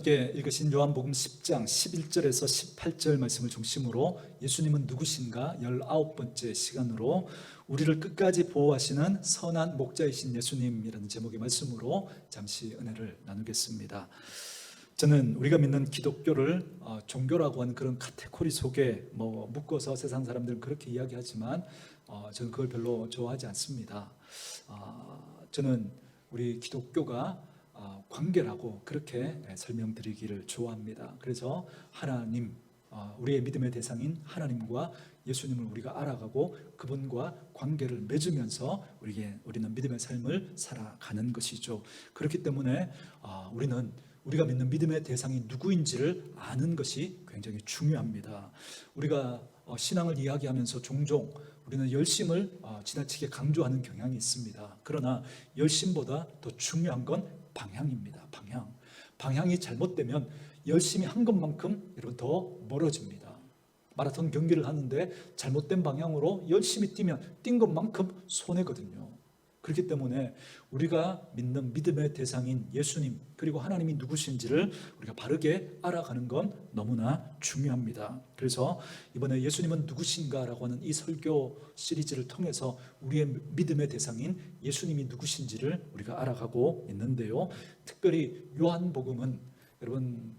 함께 읽으신 요한복음 10장 11절에서 18절 말씀을 중심으로 예수님은 누구신가 19번째 시간으로 우리를 끝까지 보호하시는 선한 목자이신 예수님이라는 제목의 말씀으로 잠시 은혜를 나누겠습니다. 저는 우리가 믿는 기독교를 종교라고 하는 그런 카테고리 속에 묶어서 세상 사람들은 그렇게 이야기하지만 저는 그걸 별로 좋아하지 않습니다. 저는 우리 기독교가 관계라고 그렇게 설명드리기를 좋아합니다. 그래서 하나님, 우리의 믿음의 대상인 하나님과 예수님을 우리가 알아가고 그분과 관계를 맺으면서 우리는 믿음의 삶을 살아가는 것이죠. 그렇기 때문에 우리가 믿는 믿음의 대상이 누구인지를 아는 것이 굉장히 중요합니다. 우리가 신앙을 이야기하면서 종종 우리는 열심을 지나치게 강조하는 경향이 있습니다. 그러나 열심보다 더 중요한 건 방향입니다. 방향이 잘못되면 열심히 한 것만큼 여러분 더 멀어집니다. 마라톤 경기를 하는데 잘못된 방향으로 열심히 뛰면 뛴 것만큼 손해거든요. 그렇기 때문에 우리가 믿는 믿음의 대상인 예수님 그리고 하나님이 누구신지를 우리가 바르게 알아가는 건 너무나 중요합니다. 그래서 이번에 예수님은 누구신가라고 하는 이 설교 시리즈를 통해서 우리의 믿음의 대상인 예수님이 누구신지를 우리가 알아가고 있는데요. 특별히 요한복음은 여러분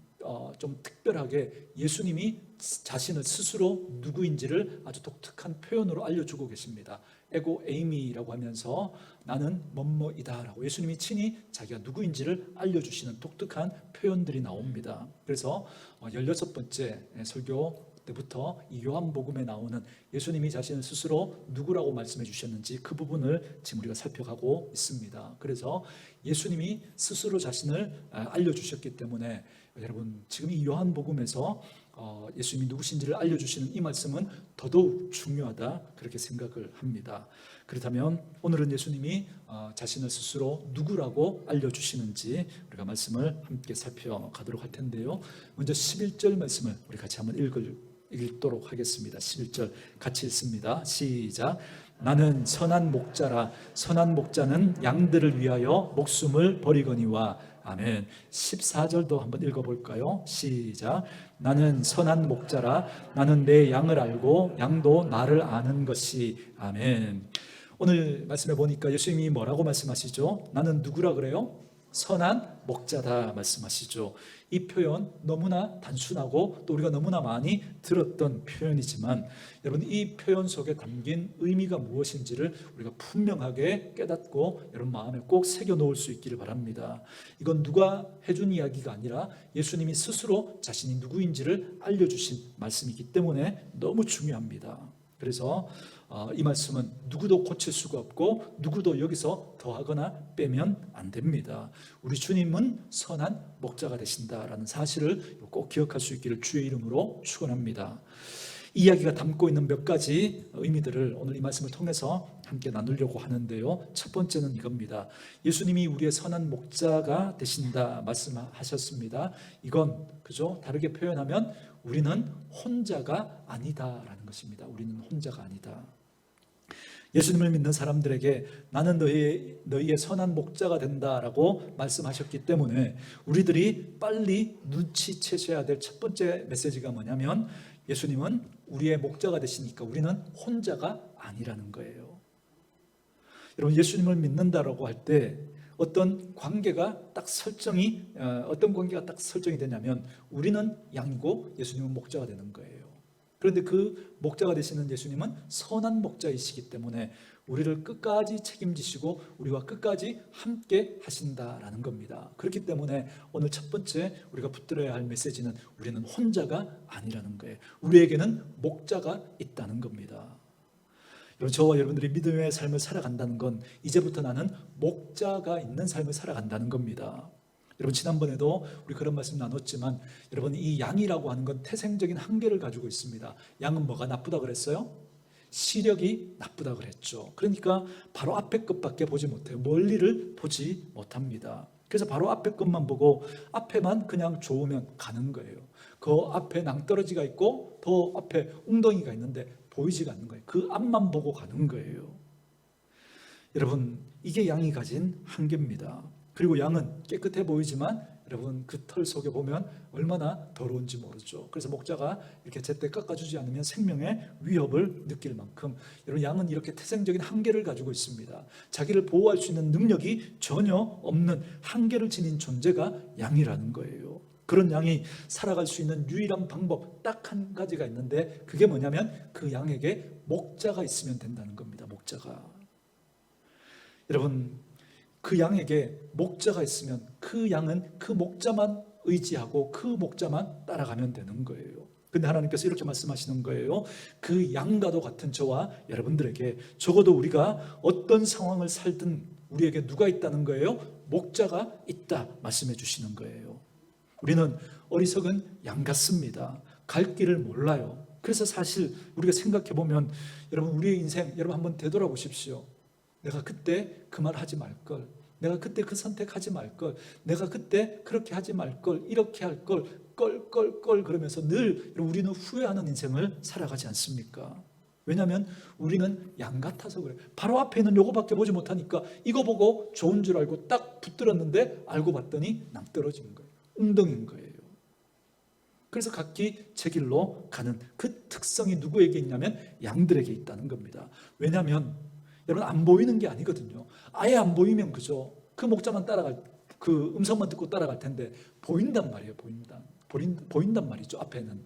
좀 특별하게 예수님이 자신을 스스로 누구인지를 아주 독특한 표현으로 알려주고 계십니다. 에고 에이미라고 하면서 나는 뭐뭐이다라고 예수님이 친히 자기가 누구인지를 알려주시는 독특한 표현들이 나옵니다. 그래서 16번째 설교 때부터 이 요한복음에 나오는 예수님이 자신을 스스로 누구라고 말씀해 주셨는지 그 부분을 지금 우리가 살펴가고 있습니다. 그래서 예수님이 스스로 자신을 알려주셨기 때문에 여러분 지금 이 요한복음에서 예수님이 누구신지를 알려주시는 이 말씀은 더더욱 중요하다 그렇게 생각을 합니다. 그렇다면 오늘은 예수님이 자신을 스스로 누구라고 알려주시는지 우리가 말씀을 함께 살펴가도록 할 텐데요. 먼저 11절 말씀을 우리 같이 한번 읽도록 하겠습니다. 11절 같이 읽습니다. 시작. 나는 선한 목자라 선한 목자는 양들을 위하여 목숨을 버리거니와. 아멘. 14절도 한번 읽어볼까요? 시작. 나는 선한 목자라 나는 내 양을 알고 양도 나를 아는 것이. 아멘. 오늘 말씀해 보니까 예수님이 뭐라고 말씀하시죠? 나는 누구라 그래요? 선한 목자다 말씀하시죠. 이 표현 너무나 단순하고 또 우리가 너무나 많이 들었던 표현이지만 여러분 이 표현 속에 담긴 의미가 무엇인지를 우리가 분명하게 깨닫고 여러분 마음에 꼭 새겨놓을 수 있기를 바랍니다. 이건 누가 해준 이야기가 아니라 예수님이 스스로 자신이 누구인지를 알려주신 말씀이기 때문에 너무 중요합니다. 그래서 이 말씀은 누구도 고칠 수가 없고 누구도 여기서 더하거나 빼면 안 됩니다. 우리 주님은 선한 목자가 되신다라는 사실을 꼭 기억할 수 있기를 주의 이름으로 축원합니다. 이 이야기가 담고 있는 몇 가지 의미들을 오늘 이 말씀을 통해서 함께 나누려고 하는데요. 첫 번째는 이겁니다. 예수님이 우리의 선한 목자가 되신다 말씀하셨습니다. 이건 그죠? 다르게 표현하면 우리는 혼자가 아니다라는 것입니다. 우리는 혼자가 아니다. 예수님을 믿는 사람들에게 나는 너희의 선한 목자가 된다라고 말씀하셨기 때문에 우리들이 빨리 눈치채셔야 될 첫 번째 메시지가 뭐냐면 예수님은 우리의 목자가 되시니까 우리는 혼자가 아니라는 거예요. 여러분 예수님을 믿는다라고 할 때 어떤 관계가 딱 설정이 되냐면 우리는 양이고 예수님은 목자가 되는 거예요. 그런데 그 목자가 되시는 예수님은 선한 목자이시기 때문에 우리를 끝까지 책임지시고 우리와 끝까지 함께 하신다라는 겁니다. 그렇기 때문에 오늘 첫 번째 우리가 붙들어야 할 메시지는 우리는 혼자가 아니라는 거예요. 우리에게는 목자가 있다는 겁니다. 저와 여러분들이 믿음의 삶을 살아간다는 건 이제부터 나는 목자가 있는 삶을 살아간다는 겁니다. 여러분 지난번에도 우리 그런 말씀 나눴지만 여러분 이 양이라고 하는 건 태생적인 한계를 가지고 있습니다. 양은 뭐가 나쁘다 그랬어요? 시력이 나쁘다 그랬죠. 그러니까 바로 앞에 것밖에 보지 못해요. 멀리를 보지 못합니다. 그래서 바로 앞에 것만 보고 앞에만 그냥 좋으면 가는 거예요. 그 앞에 낭떠러지가 있고 더 앞에 웅덩이가 있는데 보이지가 않는 거예요. 그 앞만 보고 가는 거예요. 여러분 이게 양이 가진 한계입니다. 그리고 양은 깨끗해 보이지만 여러분 그 털 속에 보면 얼마나 더러운지 모르죠. 그래서 목자가 이렇게 제때 깎아주지 않으면 생명의 위협을 느낄 만큼 여러분 양은 이렇게 태생적인 한계를 가지고 있습니다. 자기를 보호할 수 있는 능력이 전혀 없는 한계를 지닌 존재가 양이라는 거예요. 그런 양이 살아갈 수 있는 유일한 방법 딱 한 가지가 있는데 그게 뭐냐면 그 양에게 목자가 있으면 된다는 겁니다. 목자가. 여러분 그 양에게 목자가 있으면 그 양은 그 목자만 의지하고 그 목자만 따라가면 되는 거예요. 근데 하나님께서 이렇게 말씀하시는 거예요. 그 양과도 같은 저와 여러분들에게 적어도 우리가 어떤 상황을 살든 우리에게 누가 있다는 거예요? 목자가 있다 말씀해 주시는 거예요. 우리는 어리석은 양 같습니다. 갈 길을 몰라요. 그래서 사실 우리가 생각해 보면 여러분 우리의 인생 여러분 한번 되돌아보십시오. 내가 그때 그 말 하지 말걸, 내가 그때 그 선택하지 말걸, 내가 그때 그렇게 하지 말걸, 이렇게 할걸, 껄껄껄 그러면서 늘 우리는 후회하는 인생을 살아가지 않습니까? 왜냐하면 우리는 양 같아서 그래요. 바로 앞에 있는 요거밖에 보지 못하니까 이거 보고 좋은 줄 알고 딱 붙들었는데 알고 봤더니 낭떠러진 거예요. 웅덩이인 거예요. 그래서 각기 제 길로 가는 그 특성이 누구에게 있냐면 양들에게 있다는 겁니다. 왜냐하면 여러분 안 보이는 게 아니거든요. 아예 안 보이면 그죠. 그 목자만 따라갈 그 음성만 듣고 따라갈 텐데 보인단 말이에요. 보인단 말이죠. 앞에는.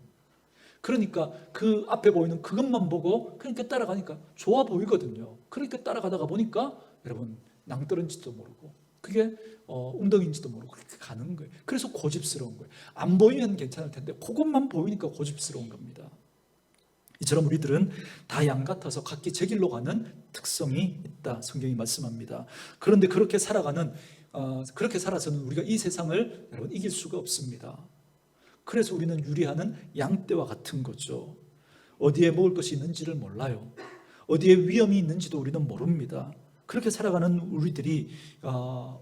그러니까 그 앞에 보이는 그것만 보고 그러니까 따라가니까 좋아 보이거든요. 그러니까 따라가다가 보니까 여러분 낭떠러진지도 모르고 그게 웅덩이인지도 모르고 그렇게 가는 거예요. 그래서 고집스러운 거예요. 안 보이면 괜찮을 텐데 그것만 보이니까 고집스러운 겁니다. 이처럼 우리들은 다 양 같아서 각기 제 길로 가는 특성이 있다 성경이 말씀합니다. 그런데 그렇게 살아서는 우리가 이 세상을 여러분 이길 수가 없습니다. 그래서 우리는 유리하는 양떼와 같은 거죠. 어디에 먹을 것이 있는지를 몰라요. 어디에 위험이 있는지도 우리는 모릅니다. 그렇게 살아가는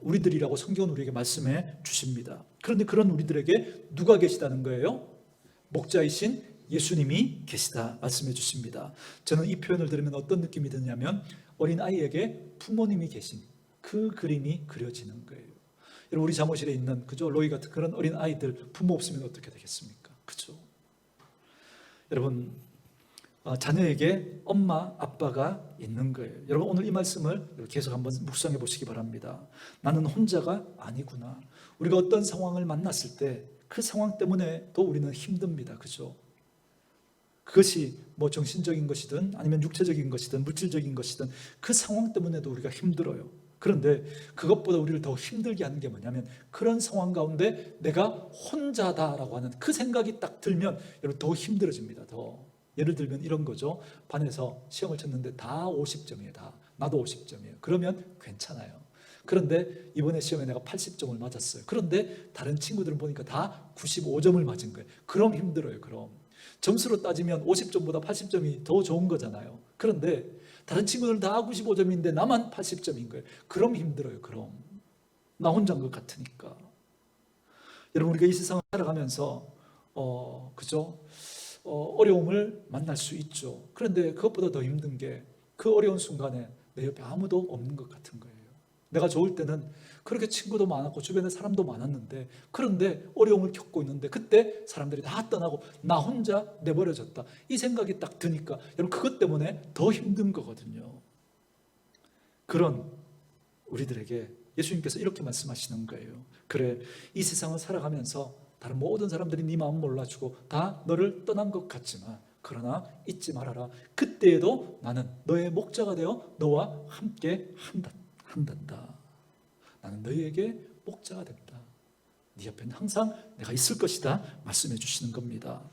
우리들이라고 성경은 우리에게 말씀해 주십니다. 그런데 그런 우리들에게 누가 계시다는 거예요? 목자이신 예수님이 계시다 말씀해 주십니다. 저는 이 표현을 들으면 어떤 느낌이 드냐면 어린아이에게 부모님이 계신 그 그림이 그려지는 거예요. 여러분 우리 사무실에 있는 그죠 로이 같은 그런 어린아이들 부모 없으면 어떻게 되겠습니까? 그죠? 여러분 자녀에게 엄마 아빠가 있는 거예요. 여러분 오늘 이 말씀을 계속 한번 묵상해 보시기 바랍니다. 나는 혼자가 아니구나. 우리가 어떤 상황을 만났을 때 그 상황 때문에 또 우리는 힘듭니다. 그죠? 그것이 뭐 정신적인 것이든 아니면 육체적인 것이든 물질적인 것이든 그 상황 때문에도 우리가 힘들어요. 그런데 그것보다 우리를 더 힘들게 하는 게 뭐냐면 그런 상황 가운데 내가 혼자다라고 하는 그 생각이 딱 들면 여러분 더 힘들어집니다. 더. 예를 들면 이런 거죠. 반에서 시험을 쳤는데 다 50점이에요. 다. 나도 50점이에요. 그러면 괜찮아요. 그런데 이번에 시험에 내가 80점을 맞았어요. 그런데 다른 친구들은 보니까 다 95점을 맞은 거예요. 그럼 힘들어요. 그럼. 점수로 따지면 50점보다 80점이 더 좋은 거잖아요. 그런데 다른 친구들은 다 95점인데 나만 80점인 거예요. 그럼 힘들어요. 그럼. 나 혼자인 것 같으니까. 여러분 우리가 이 세상을 살아가면서 그죠? 어려움을 만날 수 있죠. 그런데 그것보다 더 힘든 게 그 어려운 순간에 내 옆에 아무도 없는 것 같은 거예요. 내가 좋을 때는 그렇게 친구도 많았고 주변에 사람도 많았는데 그런데 어려움을 겪고 있는데 그때 사람들이 다 떠나고 나 혼자 내버려졌다. 이 생각이 딱 드니까 여러분 그것 때문에 더 힘든 거거든요. 그런 우리들에게 예수님께서 이렇게 말씀하시는 거예요. 그래 이 세상을 살아가면서 다른 모든 사람들이 네 마음 몰라주고 다 너를 떠난 것 같지만 그러나 잊지 말아라. 그때에도 나는 너의 목자가 되어 너와 함께 한단다. 나는 너희에게 목자가 된다. 네 옆에는 항상 내가 있을 것이다 말씀해 주시는 겁니다.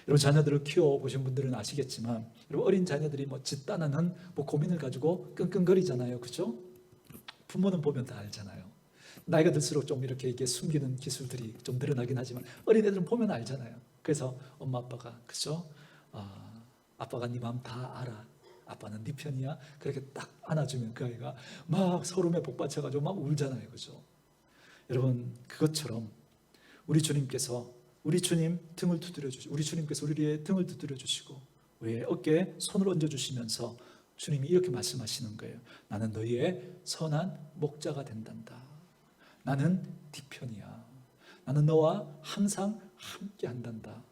여러분 자녀들을 키워보신 분들은 아시겠지만 여러분 어린 자녀들이 뭐 집단하는 뭐 고민을 가지고 끙끙거리잖아요. 그죠? 부모는 보면 다 알잖아요. 나이가 들수록 좀 이렇게 숨기는 기술들이 좀 늘어나긴 하지만 어린애들은 보면 알잖아요. 그래서 엄마 아빠가 그죠? 아빠가 네 마음 다 알아. 아빠는 네 편이야. 그렇게 딱 안아주면 그 아이가 막 서름에 복받쳐가지고 막 울잖아요. 그죠? 여러분 그것처럼 우리 주님께서 우리 주님 등을 두드려 주시고 우리 주님께서 우리의 등을 두드려 주시고 우리의 어깨에 손을 얹어 주시면서 주님이 이렇게 말씀하시는 거예요. 나는 너희의 선한 목자가 된단다. 나는 네 편이야. 나는 너와 항상 함께 한단다.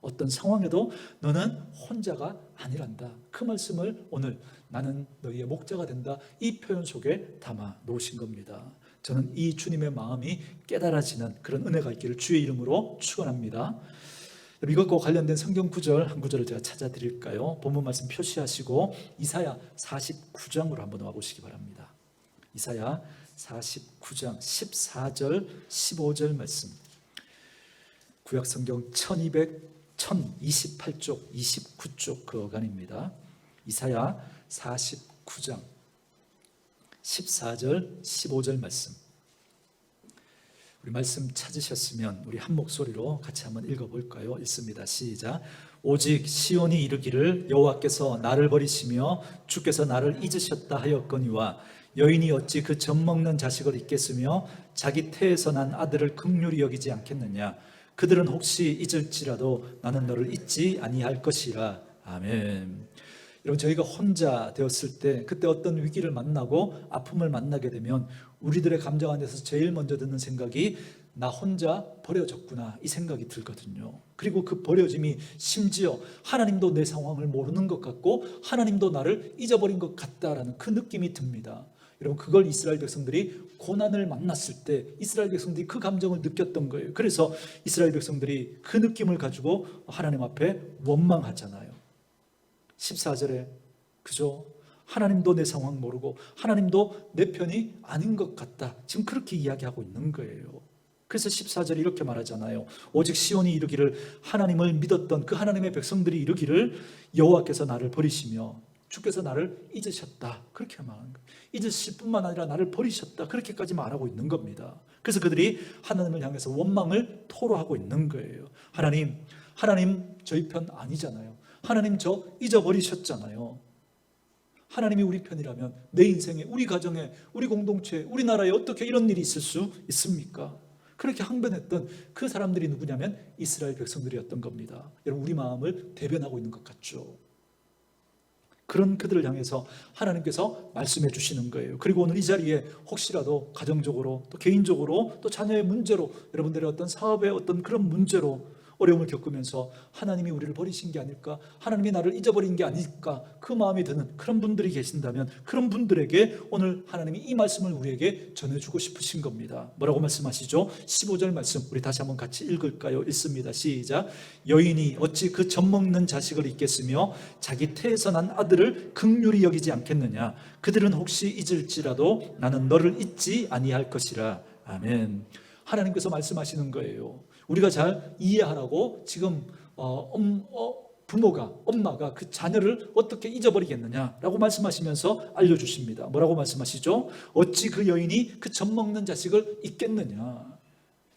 어떤 상황에도 너는 혼자가 아니란다. 그 말씀을 오늘 나는 너희의 목자가 된다, 이 표현 속에 담아 놓으신 겁니다. 저는 이 주님의 마음이 깨달아지는 그런 은혜가 있기를 주의 이름으로 축원합니다. 이것과 관련된 성경 구절 한 구절을 제가 찾아드릴까요? 본문 말씀 표시하시고 이사야 49장으로 한번 와보시기 바랍니다. 이사야 49장 14절 15절 말씀, 구약 성경 1028쪽 29쪽 그 어간입니다. 이사야 49장 14절 15절 말씀, 우리 말씀 찾으셨으면 우리 한 목소리로 같이 한번 읽어볼까요? 읽습니다. 시작. 오직 시온이 이르기를 여호와께서 나를 버리시며 주께서 나를 잊으셨다 하였거니와 여인이 어찌 그 젖먹는 자식을 잊겠으며 자기 태에서 난 아들을 긍휼히 여기지 않겠느냐. 그들은 혹시 잊을지라도 나는 너를 잊지 아니할 것이라. 아멘. 여러분, 저희가 혼자 되었을 때, 그때 어떤 위기를 만나고 아픔을 만나게 되면 우리들의 감정 안에서 제일 먼저 드는 생각이 나 혼자 버려졌구나, 이 생각이 들거든요. 그리고 그 버려짐이 심지어 하나님도 내 상황을 모르는 것 같고 하나님도 나를 잊어버린 것 같다라는 그 느낌이 듭니다. 여러분, 그걸 이스라엘 백성들이 고난을 만났을 때 이스라엘 백성들이 그 감정을 느꼈던 거예요. 그래서 이스라엘 백성들이 그 느낌을 가지고 하나님 앞에 원망하잖아요. 14절에 그죠? 하나님도 내 상황 모르고 하나님도 내 편이 아닌 것 같다, 지금 그렇게 이야기하고 있는 거예요. 그래서 14절에 이렇게 말하잖아요. 오직 시온이 이르기를, 하나님을 믿었던 그 하나님의 백성들이 이르기를 여호와께서 나를 버리시며 주께서 나를 잊으셨다, 그렇게 말하는 거예요. 잊으실 뿐만 아니라 나를 버리셨다, 그렇게까지 말하고 있는 겁니다. 그래서 그들이 하나님을 향해서 원망을 토로하고 있는 거예요. 하나님 저희 편 아니잖아요. 하나님 저 잊어버리셨잖아요. 하나님이 우리 편이라면 내 인생에, 우리 가정에, 우리 공동체에, 우리나라에 어떻게 이런 일이 있을 수 있습니까? 그렇게 항변했던 그 사람들이 누구냐면 이스라엘 백성들이었던 겁니다. 여러분, 우리 마음을 대변하고 있는 것 같죠? 그런 그들을 향해서 하나님께서 말씀해 주시는 거예요. 그리고 오늘 이 자리에 혹시라도 가정적으로 또 개인적으로 또 자녀의 문제로, 여러분들의 어떤 사업의 어떤 그런 문제로 어려움을 겪으면서 하나님이 우리를 버리신 게 아닐까, 하나님이 나를 잊어버린 게 아닐까, 그 마음이 드는 그런 분들이 계신다면 그런 분들에게 오늘 하나님이 이 말씀을 우리에게 전해주고 싶으신 겁니다. 뭐라고 말씀하시죠? 15절 말씀 우리 다시 한번 같이 읽을까요? 읽습니다. 시작. 여인이 어찌 그 젖먹는 자식을 잊겠으며 자기 태에서 난 아들을 긍휼히 여기지 않겠느냐. 그들은 혹시 잊을지라도 나는 너를 잊지 아니할 것이라. 아멘. 하나님께서 말씀하시는 거예요. 우리가 잘 이해하라고 지금 부모가, 엄마가 그 자녀를 어떻게 잊어버리겠느냐라고 말씀하시면서 알려주십니다. 뭐라고 말씀하시죠? 어찌 그 여인이 그 젖먹는 자식을 잊겠느냐.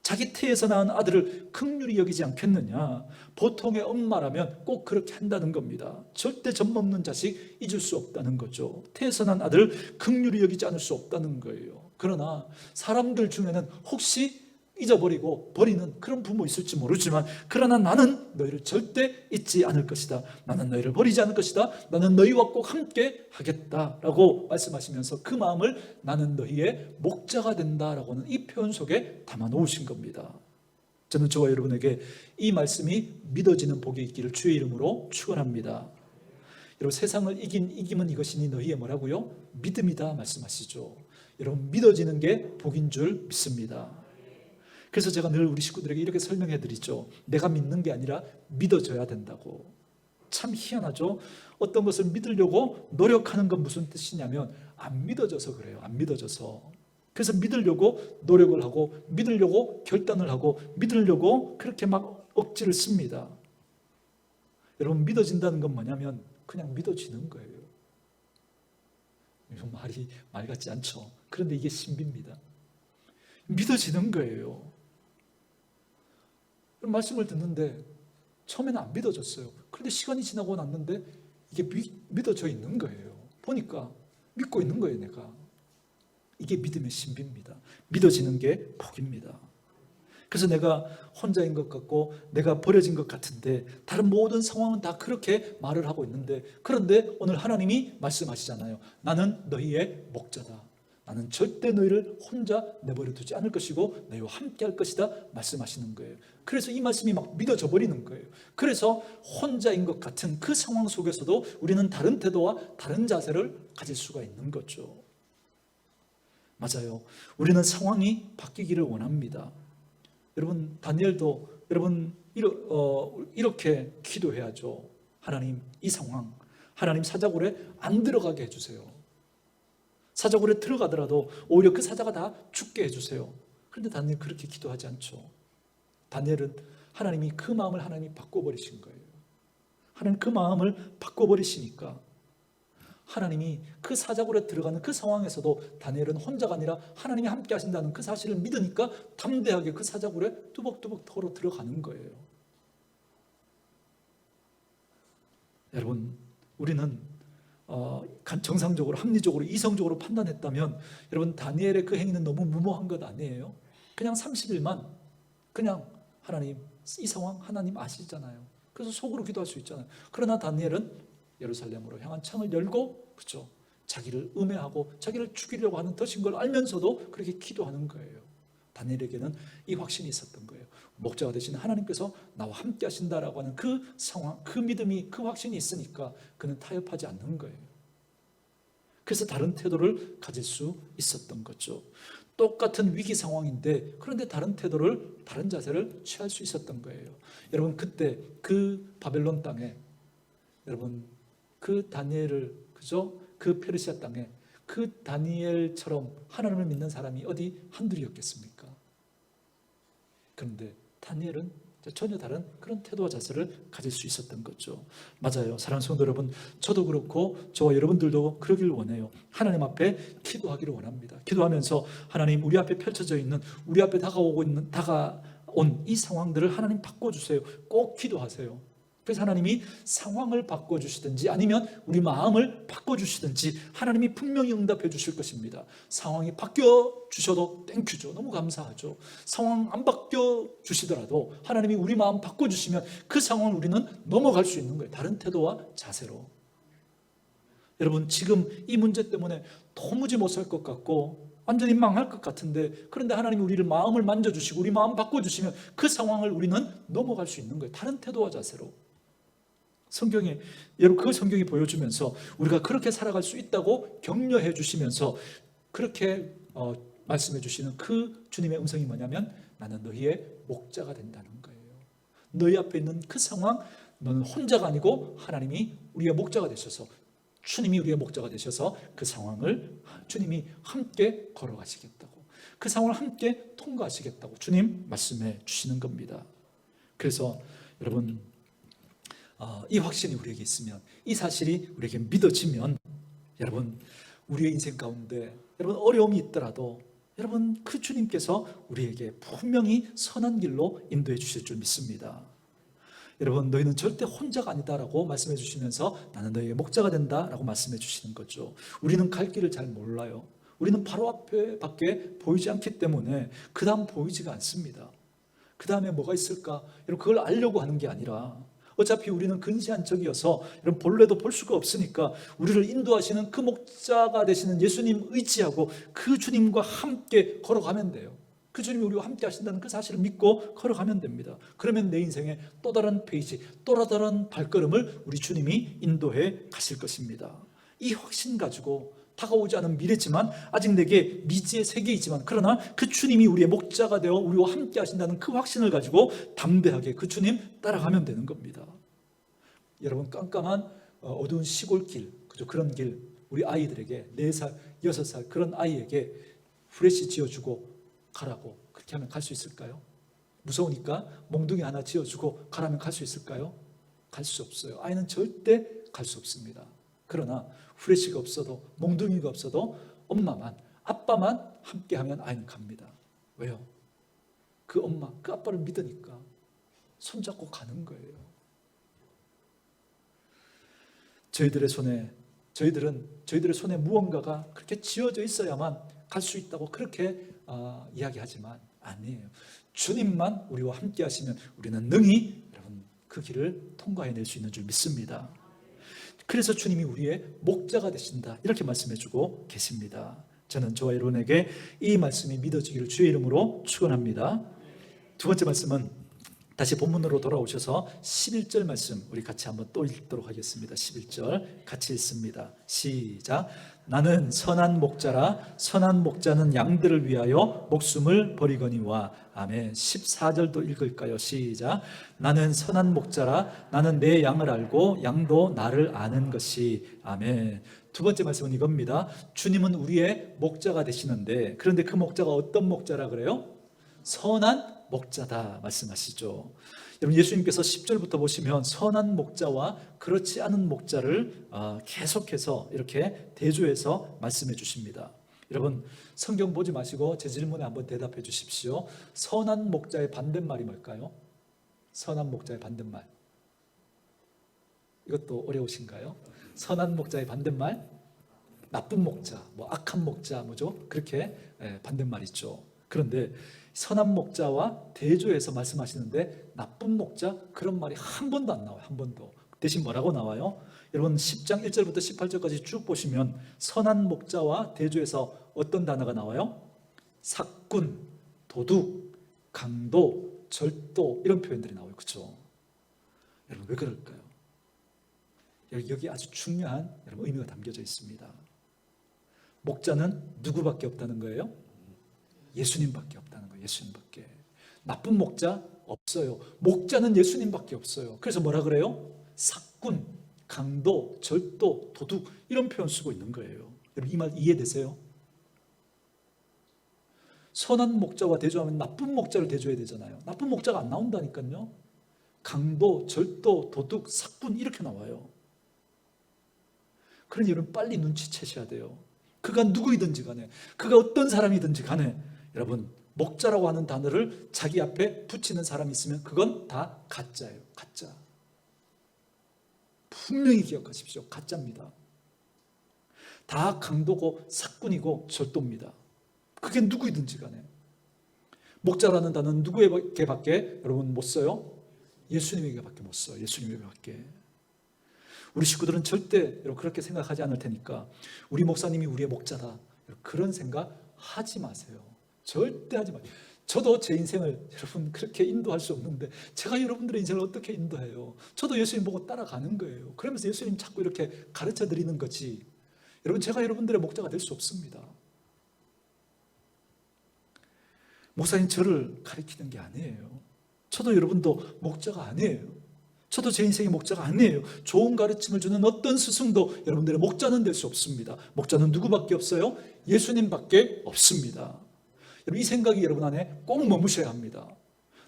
자기 태에서 낳은 아들을 긍휼히 여기지 않겠느냐. 보통의 엄마라면 꼭 그렇게 한다는 겁니다. 절대 젖먹는 자식 잊을 수 없다는 거죠. 태에서 낳은 아들을 긍휼히 여기지 않을 수 없다는 거예요. 그러나 사람들 중에는 혹시 잊어버리고 버리는 그런 부모 있을지 모르지만, 그러나 나는 너희를 절대 잊지 않을 것이다, 나는 너희를 버리지 않을 것이다, 나는 너희와 꼭 함께 하겠다라고 말씀하시면서 그 마음을 나는 너희의 목자가 된다라고는 이 표현 속에 담아 놓으신 겁니다. 저는 저와 여러분에게 이 말씀이 믿어지는 복이 있기를 주의 이름으로 축원합니다. 여러분, 세상을 이기면 이것이니 너희의 뭐라고요? 믿음이다 말씀하시죠. 여러분, 믿어지는 게 복인 줄 믿습니다. 그래서 제가 늘 우리 식구들에게 이렇게 설명해 드리죠. 내가 믿는 게 아니라 믿어져야 된다고. 참 희한하죠. 어떤 것을 믿으려고 노력하는 건 무슨 뜻이냐면 안 믿어져서 그래요. 안 믿어져서. 그래서 믿으려고 노력을 하고, 믿으려고 결단을 하고, 믿으려고 그렇게 막 억지를 씁니다. 여러분, 믿어진다는 건 뭐냐면 그냥 믿어지는 거예요. 말 같지 않죠? 그런데 이게 신비입니다. 믿어지는 거예요. 말씀을 듣는데 처음에는 안 믿어졌어요. 그런데 시간이 지나고 났는데 이게 믿어져 있는 거예요. 보니까 믿고 있는 거예요, 내가. 이게 믿음의 신비입니다. 믿어지는 게 복입니다. 그래서 내가 혼자인 것 같고 내가 버려진 것 같은데 다른 모든 상황은 다 그렇게 말을 하고 있는데, 그런데 오늘 하나님이 말씀하시잖아요. 나는 너희의 목자다. 나는 절대 너희를 혼자 내버려 두지 않을 것이고 너희와 함께 할 것이다 말씀하시는 거예요. 그래서 이 말씀이 막 믿어져 버리는 거예요. 그래서 혼자인 것 같은 그 상황 속에서도 우리는 다른 태도와 다른 자세를 가질 수가 있는 거죠. 맞아요. 우리는 상황이 바뀌기를 원합니다. 여러분, 다니엘도 여러분 이렇게 기도해야죠. 하나님, 이 상황, 하나님 사자굴에 안 들어가게 해주세요. 사자굴에 들어가더라도 오히려 그 사자가 다 죽게 해주세요. 그런데 다니엘 그렇게 기도하지 않죠. 다니엘은 하나님이 그 마음을 하나님이 바꿔버리신 거예요. 하나님 그 마음을 바꿔버리시니까 하나님이 그 사자굴에 들어가는 그 상황에서도 다니엘은 혼자가 아니라 하나님이 함께 하신다는 그 사실을 믿으니까 담대하게 그 사자굴에 뚜벅뚜벅 걸어 들어가는 거예요. 여러분, 우리는 정상적으로, 합리적으로, 이성적으로 판단했다면 여러분, 다니엘의 그 행위는 너무 무모한 것 아니에요? 그냥 30일만 그냥 하나님, 이 상황 하나님 아시잖아요. 그래서 속으로 기도할 수 있잖아요. 그러나 다니엘은 예루살렘으로 향한 창을 열고, 그렇죠, 자기를 음해하고 자기를 죽이려고 하는 것인 걸 알면서도 그렇게 기도하는 거예요. 다니엘에게는 이 확신이 있었던 거예요. 목자가 되신 하나님께서 나와 함께 하신다라고 하는 그 상황, 그 믿음이, 그 확신이 있으니까 그는 타협하지 않는 거예요. 그래서 다른 태도를 가질 수 있었던 거죠. 똑같은 위기 상황인데 그런데 다른 태도를, 다른 자세를 취할 수 있었던 거예요. 여러분, 그때 그 바벨론 땅에, 여러분, 그 다니엘을, 그죠? 그 페르시아 땅에 그 다니엘처럼 하나님을 믿는 사람이 어디 한둘이었겠습니까? 그런데 다니엘은 전혀 다른 그런 태도와 자세를 가질 수 있었던 거죠. 맞아요. 사랑하는 성도 여러분, 저도 그렇고 저와 여러분들도 그러길 원해요. 하나님 앞에 기도하기를 원합니다. 기도하면서 하나님, 우리 앞에 펼쳐져 있는, 우리 앞에 다가온 이 상황들을 하나님 바꿔주세요. 꼭 기도하세요. 그래서 하나님이 상황을 바꿔주시든지 아니면 우리 마음을 바꿔주시든지 하나님이 분명히 응답해 주실 것입니다. 상황이 바뀌어주셔도 땡큐죠. 너무 감사하죠. 상황 안 바뀌어주시더라도 하나님이 우리 마음 바꿔주시면 그 상황을 우리는 넘어갈 수 있는 거예요. 다른 태도와 자세로. 여러분, 지금 이 문제 때문에 도무지 못 살 것 같고 완전히 망할 것 같은데, 그런데 하나님이 우리를 마음을 만져주시고 우리 마음 바꿔주시면 그 상황을 우리는 넘어갈 수 있는 거예요. 다른 태도와 자세로. 성경에, 여러분, 그 성경이 보여주면서 우리가 그렇게 살아갈 수 있다고 격려해 주시면서 그렇게 말씀해 주시는 그 주님의 음성이 뭐냐면, 나는 너희의 목자가 된다는 거예요. 너희 앞에 있는 그 상황, 너는 혼자가 아니고 하나님이 우리의 목자가 되셔서, 주님이 우리의 목자가 되셔서 그 상황을 주님이 함께 걸어가시겠다고, 그 상황을 함께 통과하시겠다고 주님 말씀해 주시는 겁니다. 그래서 여러분, 이 확신이 우리에게 있으면, 이 사실이 우리에게 믿어지면, 여러분, 우리의 인생 가운데 여러분 어려움이 있더라도 여러분, 그 주님께서 우리에게 분명히 선한 길로 인도해 주실 줄 믿습니다. 여러분, 너희는 절대 혼자가 아니다라고 말씀해 주시면서 나는 너희의 목자가 된다라고 말씀해 주시는 거죠. 우리는 갈 길을 잘 몰라요. 우리는 바로 앞에 밖에 보이지 않기 때문에 그 다음 보이지가 않습니다. 그 다음에 뭐가 있을까? 여러분, 그걸 알려고 하는 게 아니라 어차피 우리는 근시한 적이어서 여러분, 볼래도 볼 수가 없으니까 우리를 인도하시는 그 목자가 되시는 예수님 의지하고 그 주님과 함께 걸어가면 돼요. 그 주님이 우리와 함께 하신다는 그 사실을 믿고 걸어가면 됩니다. 그러면 내 인생에 또 다른 페이지, 또 다른 발걸음을 우리 주님이 인도해 가실 것입니다. 이 확신 가지고 다가오지 않은 미래지만 아직 내게 미지의 세계이지만, 그러나 그 주님이 우리의 목자가 되어 우리와 함께 하신다는 그 확신을 가지고 담대하게 그 주님 따라가면 되는 겁니다. 여러분, 깜깜한 어두운 시골길, 그런 길, 우리 아이들에게 4살, 6살 그런 아이에게 후레쉬 지어주고 가라고 그렇게 하면 갈 수 있을까요? 무서우니까 몽둥이 하나 지어주고 가라면 갈 수 있을까요? 갈 수 없어요. 아이는 절대 갈 수 없습니다. 그러나 후레쉬가 없어도, 몽둥이가 없어도 엄마만, 아빠만 함께하면 아이는 갑니다. 왜요? 그 엄마, 그 아빠를 믿으니까 손잡고 가는 거예요. 저희들의 손에 무언가가 그렇게 쥐어져 있어야만 갈 수 있다고 그렇게 이야기하지만 아니에요. 주님만 우리와 함께 하시면 우리는 능히 여러분 그 길을 통과해낼 수 있는 줄 믿습니다. 그래서 주님이 우리의 목자가 되신다, 이렇게 말씀해주고 계십니다. 저는 저와 여러분에게 이 말씀이 믿어지기를 주의 이름으로 축원합니다. 두 번째 말씀은 다시 본문으로 돌아오셔서 11절 말씀 우리 같이 한번 또 읽도록 하겠습니다. 11절 같이 읽습니다. 시작. 나는 선한 목자라 선한 목자는 양들을 위하여 목숨을 버리거니와. 아멘. 14절도 읽을까요? 시작. 나는 선한 목자라 나는 내 양을 알고 양도 나를 아는 것이. 아멘. 두 번째 말씀은 이겁니다. 주님은 우리의 목자가 되시는데, 그런데 그 목자가 어떤 목자라 그래요? 선한 목자다 말씀하시죠. 여러분, 예수님께서 10절부터 보시면 선한 목자와 그렇지 않은 목자를 계속해서 이렇게 대조해서 말씀해 주십니다. 여러분, 성경 보지 마시고 제 질문에 한번 대답해 주십시오. 선한 목자의 반대말이 뭘까요? 선한 목자의 반대말. 이것도 어려우신가요? 선한 목자의 반대말? 나쁜 목자, 악한 목자, 뭐죠? 그렇게 반대말 있죠. 그런데 선한 목자와 대조해서 말씀하시는데 나쁜 목자, 그런 말이 한 번도 안 나와요. 한 번도. 대신 뭐라고 나와요? 여러분 10장 1절부터 18절까지 쭉 보시면 선한 목자와 대조해서 어떤 단어가 나와요? 삭군, 도둑, 강도, 절도, 이런 표현들이 나와요. 그렇죠? 여러분, 왜 그럴까요? 여기 아주 중요한 여러분 의미가 담겨져 있습니다. 목자는 누구밖에 없다는 거예요? 예수님밖에 없다는 거예요. 예수님밖에. 나쁜 목자 없어요. 목자는 예수님밖에 없어요. 그래서 뭐라 그래요? 삭군, 강도, 절도, 도둑, 이런 표현 쓰고 있는 거예요. 여러분, 이 말 이해되세요? 선한 목자와 대조하면 나쁜 목자를 대조해야 되잖아요. 나쁜 목자가 안 나온다니까요. 강도, 절도, 도둑, 삭군, 이렇게 나와요. 그러니 여러분, 빨리 눈치채셔야 돼요. 그가 누구이든지 간에, 그가 어떤 사람이든지 간에, 여러분, 목자라고 하는 단어를 자기 앞에 붙이는 사람이 있으면 그건 다 가짜예요. 가짜. 분명히 기억하십시오. 가짜입니다. 다 강도고 삭군이고 절도입니다. 그게 누구이든지 간에. 목자라는 단어는 누구에게밖에 여러분 못 써요? 예수님에게밖에 못 써요. 예수님에게밖에. 우리 식구들은 절대 그렇게 생각하지 않을 테니까 우리 목사님이 우리의 목자다, 그런 생각 하지 마세요. 절대 하지 마세요. 저도 제 인생을 여러분 그렇게 인도할 수 없는데 제가 여러분들의 인생을 어떻게 인도해요? 저도 예수님 보고 따라가는 거예요. 그러면서 예수님 자꾸 이렇게 가르쳐 드리는 거지, 여러분 제가 여러분들의 목자가 될 수 없습니다. 목사님 저를 가르치는 게 아니에요. 저도 여러분도 목자가 아니에요. 저도 제 인생의 목자가 아니에요. 좋은 가르침을 주는 어떤 스승도 여러분들의 목자는 될 수 없습니다. 목자는 누구밖에 없어요? 예수님밖에 없습니다. 여러분, 이 생각이 여러분 안에 꼭 머무셔야 합니다.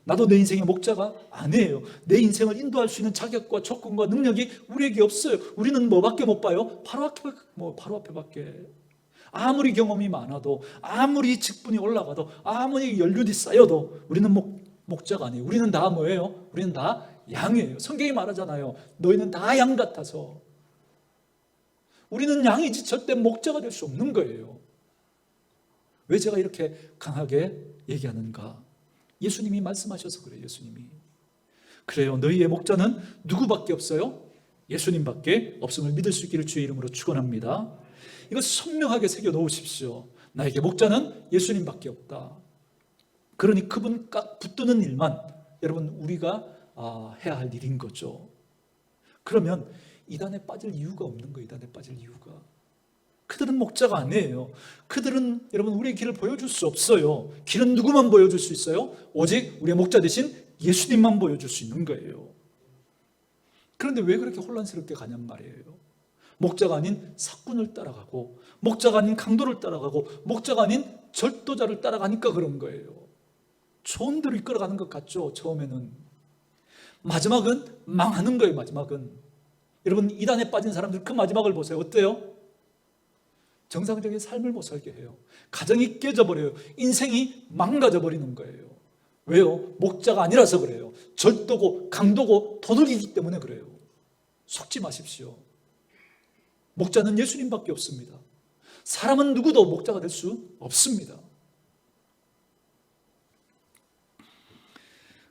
나도 내 인생의 목자가 아니에요. 내 인생을 인도할 수 있는 자격과 조건과 능력이 우리에게 없어요. 우리는 뭐밖에 못 봐요? 바로 앞에밖에. 아무리 경험이 많아도, 아무리 직분이 올라가도, 아무리 연륜이 쌓여도 우리는 목자가 아니에요. 우리는 다 뭐예요? 우리는 다 양이에요. 성경이 말하잖아요. 너희는 다 양 같아서. 우리는 양이지 절대 목자가 될 수 없는 거예요. 왜 제가 이렇게 강하게 얘기하는가? 예수님이 말씀하셔서 그래요. 예수님이. 그래요. 너희의 목자는 누구밖에 없어요? 예수님밖에 없음을 믿을 수 있기를 주의 이름으로 축원합니다. 이거 선명하게 새겨 놓으십시오. 나에게 목자는 예수님밖에 없다. 그러니 그분 깍 붙드는 일만 여러분 우리가 해야 할 일인 거죠. 그러면 이단에 빠질 이유가 없는 거예요. 이단에 빠질 이유가. 그들은 목자가 아니에요. 그들은 여러분 우리의 길을 보여줄 수 없어요. 길은 누구만 보여줄 수 있어요? 오직 우리의 목자 되신 예수님만 보여줄 수 있는 거예요. 그런데 왜 그렇게 혼란스럽게 가냔 말이에요. 목자가 아닌 삭군을 따라가고, 목자가 아닌 강도를 따라가고, 목자가 아닌 절도자를 따라가니까 그런 거예요. 좋은 대로 이끌어가는 것 같죠, 처음에는. 마지막은 망하는 거예요. 마지막은. 여러분, 이단에 빠진 사람들 그 마지막을 보세요. 어때요? 정상적인 삶을 못 살게 해요. 가정이 깨져버려요. 인생이 망가져버리는 거예요. 왜요? 목자가 아니라서 그래요. 절도고 강도고 도둑이기 때문에 그래요. 속지 마십시오. 목자는 예수님밖에 없습니다. 사람은 누구도 목자가 될 수 없습니다.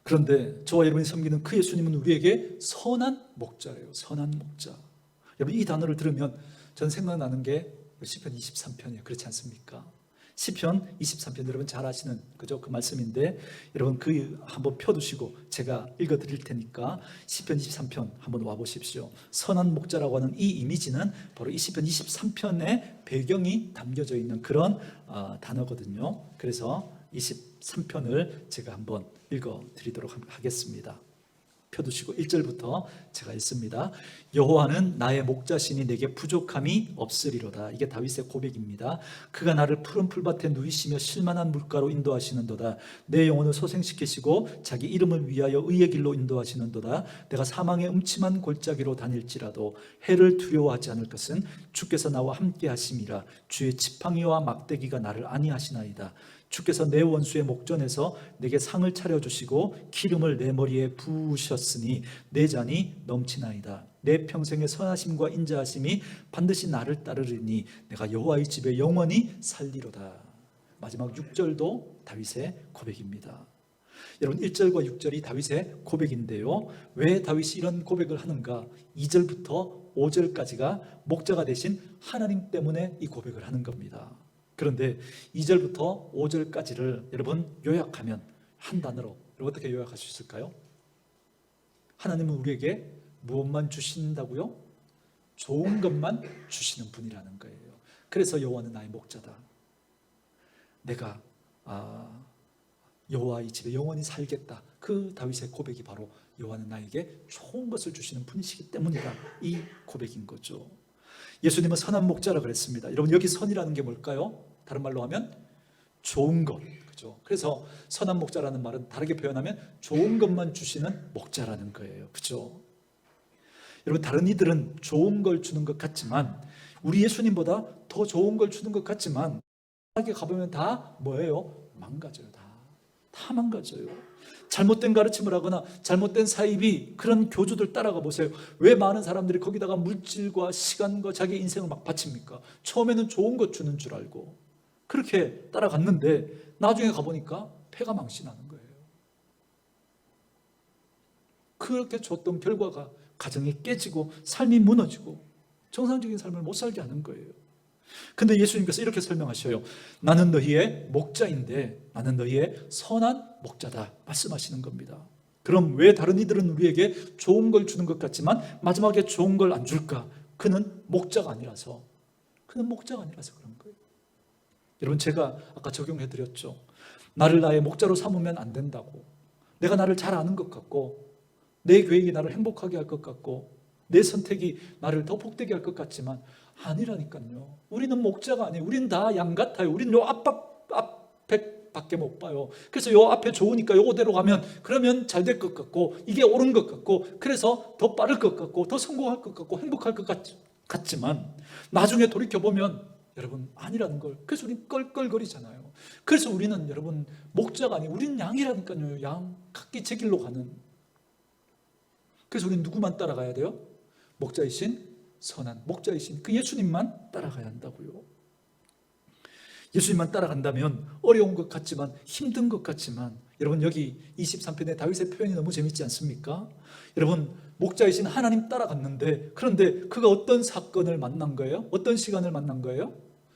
그런데 저와 여러분이 섬기는 그 예수님은 우리에게 선한 목자예요. 선한 목자. 여러분, 이 단어를 들으면 전 생각나는 게 시편 23편이에요. 그렇지 않습니까? 시편 23편 여러분 잘 아시는 그죠? 그 말씀인데 여러분 그 한번 펴두시고 제가 읽어드릴 테니까 시편 23편 한번 와보십시오. 선한 목자라고 하는 이 이미지는 바로 이 시편 23편의 배경이 담겨져 있는 그런 단어거든요. 그래서 23편을 제가 한번 읽어드리도록 하겠습니다. 펴두시고 1절부터 제가 읽습니다. 여호와는 나의 목자시니 내게 부족함이 없으리로다. 이게 다윗의 고백입니다. 그가 나를 푸른 풀밭에 누이시며 실만한 물가로 인도하시는도다. 내 영혼을 소생시키시고 자기 이름을 위하여 의의 길로 인도하시는도다. 내가 사망의 음침한 골짜기로 다닐지라도 해를 두려워하지 않을 것은 주께서 나와 함께 하심이라. 주의 지팡이와 막대기가 나를 안위하시나이다. 주께서 내 원수의 목전에서 내게 상을 차려주시고 기름을 내 머리에 부으셨으니 내 잔이 넘치나이다. 내 평생의 선하심과 인자하심이 반드시 나를 따르리니 내가 여호와의 집에 영원히 살리로다. 마지막 6절도 다윗의 고백입니다. 여러분 1절과 6절이 다윗의 고백인데요, 왜 다윗이 이런 고백을 하는가? 2절부터 5절까지가 목자가 되신 하나님 때문에 이 고백을 하는 겁니다. 그런데 2절부터 5절까지를 여러분 요약하면 한 단어로 여러분 어떻게 요약할 수 있을까요? 하나님은 우리에게 무엇만 주신다고요? 좋은 것만 주시는 분이라는 거예요. 그래서 여호와는 나의 목자다. 내가 여호와의 집에 영원히 살겠다. 그 다윗의 고백이 바로 여호와는 나에게 좋은 것을 주시는 분이시기 때문이다. 이 고백인 거죠. 예수님은 선한 목자라 그랬습니다. 여러분 여기 선이라는 게 뭘까요? 다른 말로 하면 좋은 것, 그죠? 그래서 선한 목자라는 말은 다르게 표현하면 좋은 것만 주시는 목자라는 거예요, 그죠? 여러분 다른 이들은 좋은 걸 주는 것 같지만 우리 예수님보다 더 좋은 걸 주는 것 같지만 하게 가보면 다 뭐예요? 망가져요. 다 망가져요. 잘못된 가르침을 하거나 잘못된 사입이 그런 교주들 따라가 보세요. 왜 많은 사람들이 거기다가 물질과 시간과 자기 인생을 막 바칩니까? 처음에는 좋은 것 주는 줄 알고 그렇게 따라갔는데 나중에 가보니까 패가 망신하는 거예요. 그렇게 줬던 결과가 가정이 깨지고 삶이 무너지고 정상적인 삶을 못 살게 하는 거예요. 근데 예수님께서 이렇게 설명하셔요. 나는 너희의 목자인데 나는 너희의 선한 목자다 말씀하시는 겁니다. 그럼 왜 다른 이들은 우리에게 좋은 걸 주는 것 같지만 마지막에 좋은 걸 안 줄까? 그는 목자가 아니라서 그런 거예요. 여러분 제가 아까 적용해드렸죠. 나를 나의 목자로 삼으면 안 된다고. 내가 나를 잘 아는 것 같고 내 계획이 나를 행복하게 할 것 같고 내 선택이 나를 더 복되게 할 것 같지만 아니라니까요. 우리는 목자가 아니에요. 우리는 다 양 같아요. 우리는 요 앞밖에 못 봐요. 그래서 요 앞에 좋으니까 요거대로 가면 그러면 잘 될 것 같고 이게 옳은 것 같고 그래서 더 빠를 것 같고 더 성공할 것 같고 행복할 것 같지만 나중에 돌이켜보면 여러분 아니라는 걸. 그래서 우리는 껄껄거리잖아요. 그래서 우리는 여러분 목자가 아니에요. 우리는 양이라니까요. 양 각기 제 길로 가는. 그래서 우리는 누구만 따라가야 돼요? 목자이신 선한 목자이신 그 예수님만 따라가야 한다고요. 예수님만 따라간다면 어려운 것 같지만 힘든 것 같지만 여러분 여기 23편의 다윗의 표현이 너무 재밌지 않습니까? 여러분 목자이신 하나님 따라갔는데 그런데 그가 어떤 사건을 만난 거예요? 어떤 시간을 만난 거예요?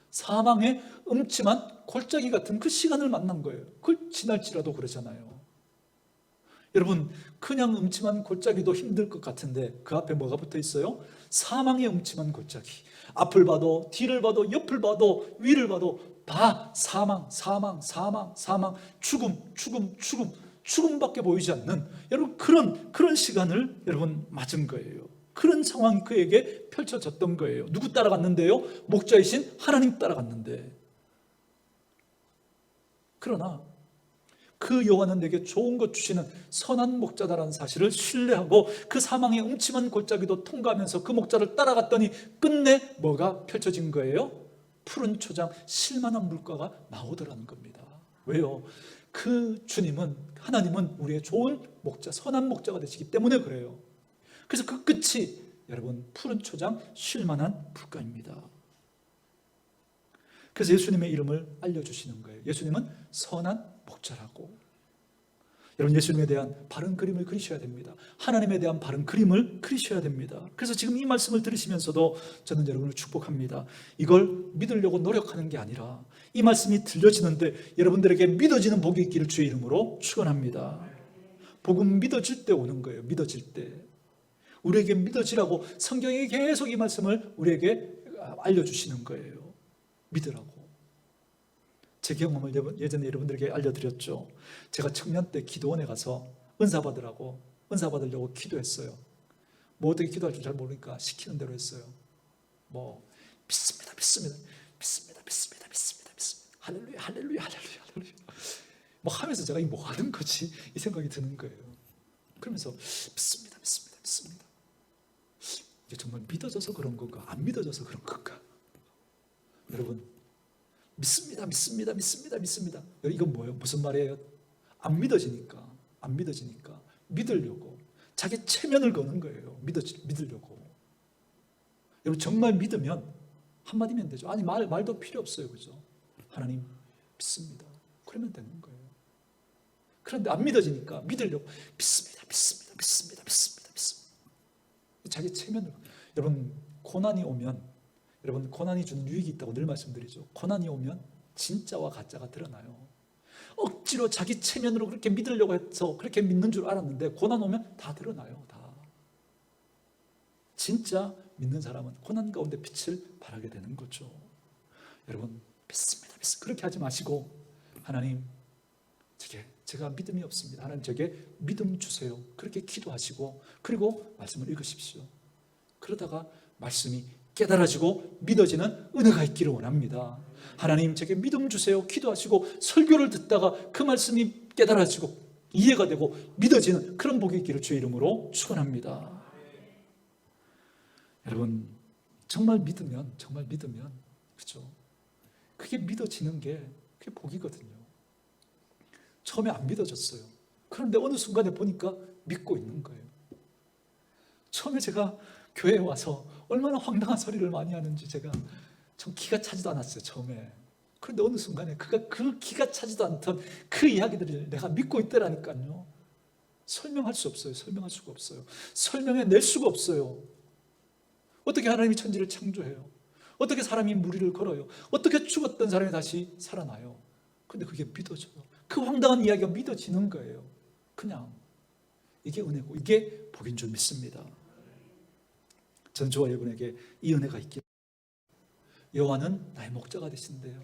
사망의 음침한 골짜기 같은 그 시간을 만난 거예요. 그걸 지날지라도 그러잖아요. 여러분 그냥 음침한 골짜기도 힘들 것 같은데 그 앞에 뭐가 붙어 있어요? 사망의 음침한 골짜기. 앞을 봐도 뒤를 봐도 옆을 봐도 위를 봐도 다 사망, 죽음밖에 보이지 않는 여러분 그런 시간을 여러분 맞은 거예요. 그런 상황이 그에게 펼쳐졌던 거예요. 누구 따라갔는데요? 목자이신 하나님 따라갔는데. 그러나 그 여호와는 내게 좋은 것 주시는 선한 목자다라는 사실을 신뢰하고 그 사망의 음침한 골짜기도 통과하면서 그 목자를 따라갔더니 끝내 뭐가 펼쳐진 거예요? 푸른 초장 실만한 물가가 나오더라는 겁니다. 왜요? 그 주님은 하나님은 우리의 좋은 목자, 선한 목자가 되시기 때문에 그래요. 그래서 그 끝이 여러분 푸른 초장 쉴만한 물가입니다. 그래서 예수님의 이름을 알려주시는 거예요. 예수님은 선한 목자라고. 여러분, 예수님에 대한 바른 그림을 그리셔야 됩니다. 하나님에 대한 바른 그림을 그리셔야 됩니다. 그래서 지금 이 말씀을 들으시면서도 저는 여러분을 축복합니다. 이걸 믿으려고 노력하는 게 아니라 이 말씀이 들려지는데 여러분들에게 믿어지는 복이 있기를 주의 이름으로 축원합니다. 복음 믿어질 때 오는 거예요. 믿어질 때. 우리에게 믿어지라고 성경이 계속 이 말씀을 우리에게 알려주시는 거예요. 믿으라고. 제 경험을 예전에 여러분들에게 알려드렸죠. 제가 청년 때 기도원에 가서 은사 받으려고 기도했어요. 뭐 어떻게 기도할 줄 잘 모르니까 시키는 대로 했어요. 뭐 믿습니다. 할렐루야, 할렐루야, 할렐루야, 할렐루야. 뭐 하면서 제가 뭐 하는 거지? 이 생각이 드는 거예요. 그러면서 믿습니다. 이게 정말 믿어져서 그런 건가? 안 믿어져서 그런 건가? 여러분, 믿습니다. 이건 뭐예요? 무슨 말이에요? 안 믿어지니까 믿으려고 자기 체면을 거는 거예요. 믿으려고. 여러분, 정말 믿으면 한마디면 되죠. 아니, 말도 필요 없어요. 그죠? 하나님 믿습니다. 그러면 되는 거예요. 그런데 안 믿어지니까 믿으려고 믿습니다. 자기 체면을. 여러분, 고난이 오면, 여러분, 고난이 주는 유익이 있다고 늘 말씀드리죠. 고난이 오면 진짜와 가짜가 드러나요. 억지로 자기 체면으로 그렇게 믿으려고 해서 그렇게 믿는 줄 알았는데 고난 오면 다 드러나요. 다. 진짜 믿는 사람은 고난 가운데 빛을 발하게 되는 거죠. 여러분, 믿습니다. 그렇게 하지 마시고, 하나님, 제가 믿음이 없습니다. 하나님, 제게 믿음 주세요. 그렇게 기도하시고, 그리고 말씀을 읽으십시오. 그러다가 말씀이 깨달아지고 믿어지는 은혜가 있기를 원합니다. 하나님, 제게 믿음 주세요. 기도하시고 설교를 듣다가 그 말씀이 깨달아지고 이해가 되고 믿어지는 그런 복이 있기를 주의 이름으로 축원합니다. 여러분, 정말 믿으면 그렇죠? 그게 믿어지는 게 그게 복이거든요. 처음에 안 믿어졌어요. 그런데 어느 순간에 보니까 믿고 있는 거예요. 처음에 제가 교회에 와서 얼마나 황당한 소리를 많이 하는지 제가 좀 기가 차지도 않았어요, 처음에. 그런데 어느 순간에 그 기가 차지도 않던 그 이야기들을 내가 믿고 있더라니까요. 설명할 수 없어요. 설명할 수가 없어요. 설명해낼 수가 없어요. 어떻게 하나님이 천지를 창조해요? 어떻게 사람이 무리를 걸어요? 어떻게 죽었던 사람이 다시 살아나요? 근데 그게 믿어져요. 그 황당한 이야기가 믿어지는 거예요. 그냥 이게 은혜고 이게 복인 줄 믿습니다. 저는 저와 여러분에게 이 은혜가 있기를. 여호와는 나의 목자가 되신대요.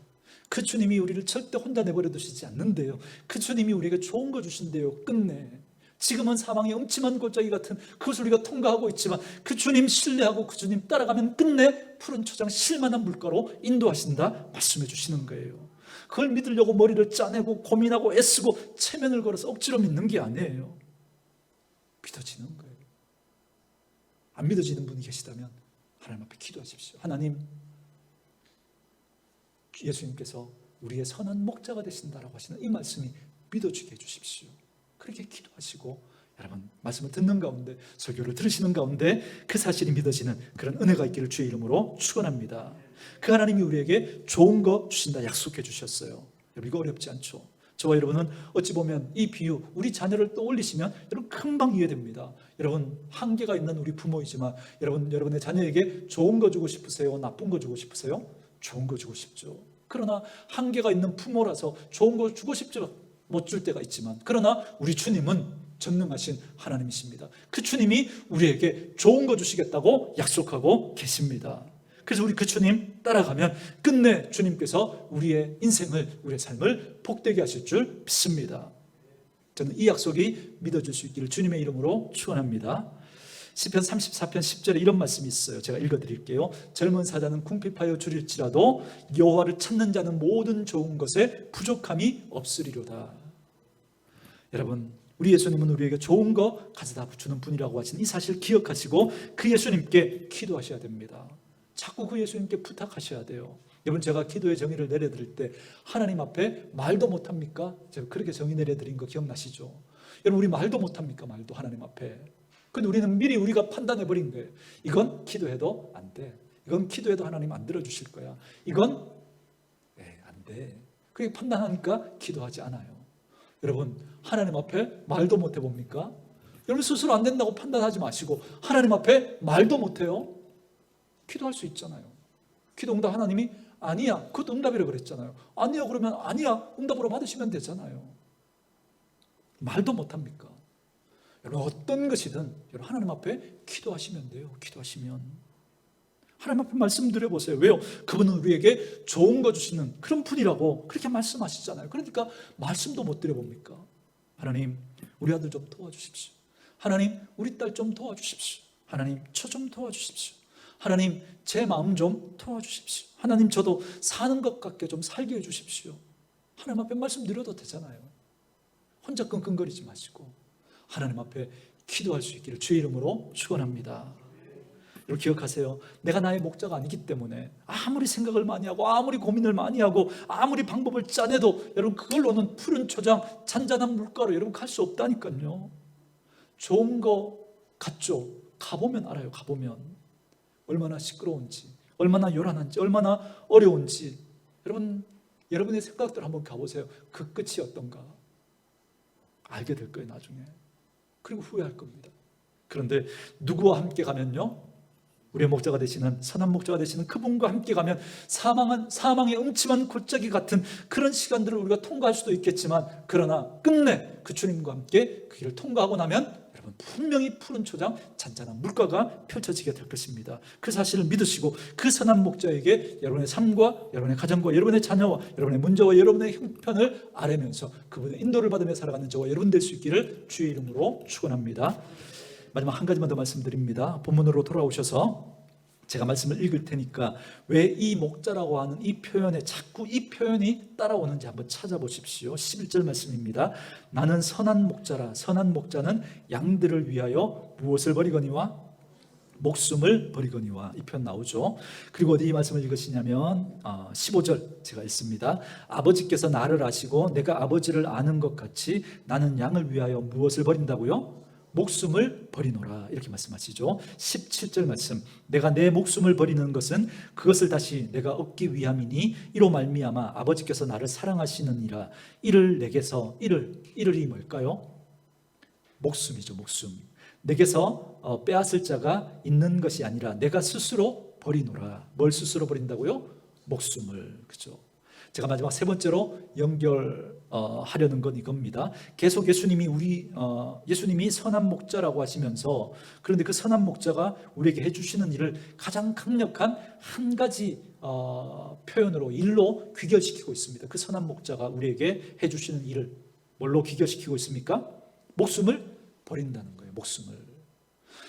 그 주님이 우리를 절대 혼자 내버려 두시지 않는데요. 그 주님이 우리에게 좋은 거 주신대요. 끝내. 지금은 사망의 음침한 골짜기 같은 그것을 우리가 통과하고 있지만 그 주님 신뢰하고 그 주님 따라가면 끝내 푸른 초장 실만한 물가로 인도하신다 말씀해 주시는 거예요. 그걸 믿으려고 머리를 짜내고 고민하고 애쓰고 체면을 걸어서 억지로 믿는 게 아니에요. 믿어지는 거예요. 안 믿어지는 분이 계시다면 하나님 앞에 기도하십시오. 하나님, 예수님께서 우리의 선한 목자가 되신다라고 하시는 이 말씀이 믿어지게 해주십시오. 그렇게 기도하시고 여러분, 말씀을 듣는 가운데, 설교를 들으시는 가운데 그 사실이 믿어지는 그런 은혜가 있기를 주의 이름으로 축원합니다. 그 하나님이 우리에게 좋은 거 주신다 약속해 주셨어요. 여러분, 이거 어렵지 않죠? 저와 여러분은 어찌 보면 이 비유, 우리 자녀를 떠올리시면 여러분 금방 이해됩니다. 여러분, 한계가 있는 우리 부모이지만 여러분의 자녀에게 좋은 거 주고 싶으세요? 나쁜 거 주고 싶으세요? 좋은 거 주고 싶죠. 그러나 한계가 있는 부모라서 좋은 거 주고 싶죠. 못 줄 때가 있지만, 그러나 우리 주님은 전능하신 하나님이십니다. 그 주님이 우리에게 좋은 거 주시겠다고 약속하고 계십니다. 그래서 우리 그 주님 따라가면 끝내 주님께서 우리의 인생을, 우리의 삶을 복되게 하실 줄 믿습니다. 저는 이 약속이 믿어질 수 있기를 주님의 이름으로 축원합니다. 시편 34편 10절에 이런 말씀이 있어요. 제가 읽어드릴게요. 젊은 사자는 궁핍하여 줄일지라도 여호와를 찾는 자는 모든 좋은 것에 부족함이 없으리로다. 여러분, 우리 예수님은 우리에게 좋은 거 가져다 주는 분이라고 하시는 이 사실을 기억하시고 그 예수님께 기도하셔야 됩니다. 자꾸 그 예수님께 부탁하셔야 돼요. 여러분, 제가 기도의 정의를 내려드릴 때 하나님 앞에 말도 못합니까? 제가 그렇게 정의 내려드린 거 기억나시죠? 여러분, 우리 말도 못합니까? 말도 하나님 앞에. 근데 우리는 미리 우리가 판단해버린 거예요. 이건 기도해도 안 돼. 이건 기도해도 하나님 안 들어주실 거야. 이건 안 돼. 그렇게 판단하니까 기도하지 않아요. 여러분, 하나님 앞에 말도 못 해봅니까? 여러분 스스로 안 된다고 판단하지 마시고 하나님 앞에 말도 못해요? 기도할 수 있잖아요. 기도 응답 하나님이 아니야, 그것도 응답이라고 그랬잖아요. 아니요 그러면 아니야 응답으로 받으시면 되잖아요. 말도 못합니까? 여러분 어떤 것이든 여러분 하나님 앞에 기도하시면 돼요. 기도하시면 하나님 앞에 말씀드려보세요. 왜요? 그분은 우리에게 좋은 거 주시는 그런 분이라고 그렇게 말씀하시잖아요. 그러니까 말씀도 못 드려봅니까? 하나님 우리 아들 좀 도와주십시오. 하나님 우리 딸 좀 도와주십시오. 하나님 저 좀 도와주십시오. 하나님 제 마음 좀 도와주십시오. 하나님 저도 사는 것 같게 좀 살게 해주십시오. 하나님 앞에 말씀드려도 되잖아요. 혼자 끙끙거리지 마시고 하나님 앞에 기도할 수 있기를 주의 이름으로 축원합니다. 여러분 기억하세요. 내가 나의 목자가 아니기 때문에 아무리 생각을 많이 하고 아무리 고민을 많이 하고 아무리 방법을 짜내도 여러분 그걸로는 푸른 초장 잔잔한 물가로 여러분 갈 수 없다니까요. 좋은 거 같죠? 가보면 알아요. 가보면 얼마나 시끄러운지, 얼마나 요란한지, 얼마나 어려운지 여러분 여러분의 생각대로 한번 가보세요. 그 끝이 어떤가 알게 될 거예요. 나중에. 그리고 후회할 겁니다. 그런데 누구와 함께 가면요, 우리의 목자가 되시는 선한 목자가 되시는 그분과 함께 가면 사망의 음침한 골짜기 같은 그런 시간들을 우리가 통과할 수도 있겠지만 그러나 끝내 그 주님과 함께 그 길을 통과하고 나면 여러분 분명히 푸른 초장 잔잔한 물가가 펼쳐지게 될 것입니다. 그 사실을 믿으시고 그 선한 목자에게 여러분의 삶과 여러분의 가정과 여러분의 자녀와 여러분의 문제와 여러분의 형편을 아뢰면서 그분의 인도를 받으며 살아가는 저와 여러분 될 수 있기를 주의 이름으로 축원합니다. 마지막 한 가지만 더 말씀드립니다. 본문으로 돌아오셔서 제가 말씀을 읽을 테니까 왜 이 목자라고 하는 이 표현에 자꾸 이 표현이 따라오는지 한번 찾아보십시오. 11절 말씀입니다. 나는 선한 목자라. 선한 목자는 양들을 위하여 무엇을 버리거니와 목숨을 버리거니와 이 표현 나오죠. 그리고 어디 이 말씀을 읽으시냐면 15절 제가 읽습니다. 아버지께서 나를 아시고 내가 아버지를 아는 것 같이 나는 양을 위하여 무엇을 버린다고요? 목숨을 버리노라 이렇게 말씀하시죠. 17절 말씀 내가 내 목숨을 버리는 것은 그것을 다시 내가 얻기 위함이니 이로 말미암아 아버지께서 나를 사랑하시느니라. 이를 내게서 이를이 뭘까요? 목숨이죠. 목숨. 내게서 빼앗을 자가 있는 것이 아니라 내가 스스로 버리노라. 뭘 스스로 버린다고요? 목숨을. 그죠? 제가 마지막 세 번째로 연결하려는 건 이겁니다. 계속 예수님이 선한 목자라고 하시면서 그런데 그 선한 목자가 우리에게 해주시는 일을 가장 강력한 한 가지 표현으로 일로 귀결시키고 있습니다. 그 선한 목자가 우리에게 해주시는 일을 뭘로 귀결시키고 있습니까? 목숨을 버린다는 거예요. 목숨을.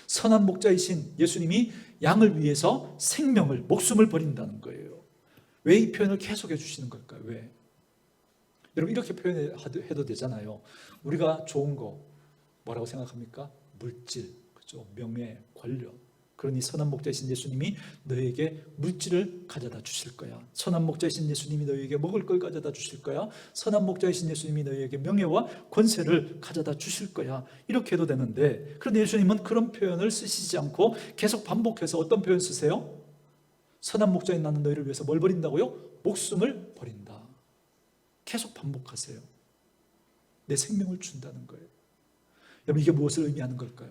선한 목자이신 예수님이 양을 위해서 생명을 목숨을 버린다는 거예요. 왜 이 표현을 계속해 주시는 걸까요? 왜? 여러분 이렇게 표현해도 되잖아요. 우리가 좋은 거 뭐라고 생각합니까? 물질, 그죠? 명예, 권력. 그러니 선한 목자이신 예수님이 너에게 물질을 가져다 주실 거야. 선한 목자이신 예수님이 너에게 먹을 걸 가져다 주실 거야. 선한 목자이신 예수님이 너에게 명예와 권세를 가져다 주실 거야. 이렇게 해도 되는데 그런데 예수님은 그런 표현을 쓰시지 않고 계속 반복해서 어떤 표현 쓰세요? 선한 목자인 나는 너희를 위해서 뭘 버린다고요? 목숨을 버린다. 계속 반복하세요. 내 생명을 준다는 거예요. 여러분 이게 무엇을 의미하는 걸까요?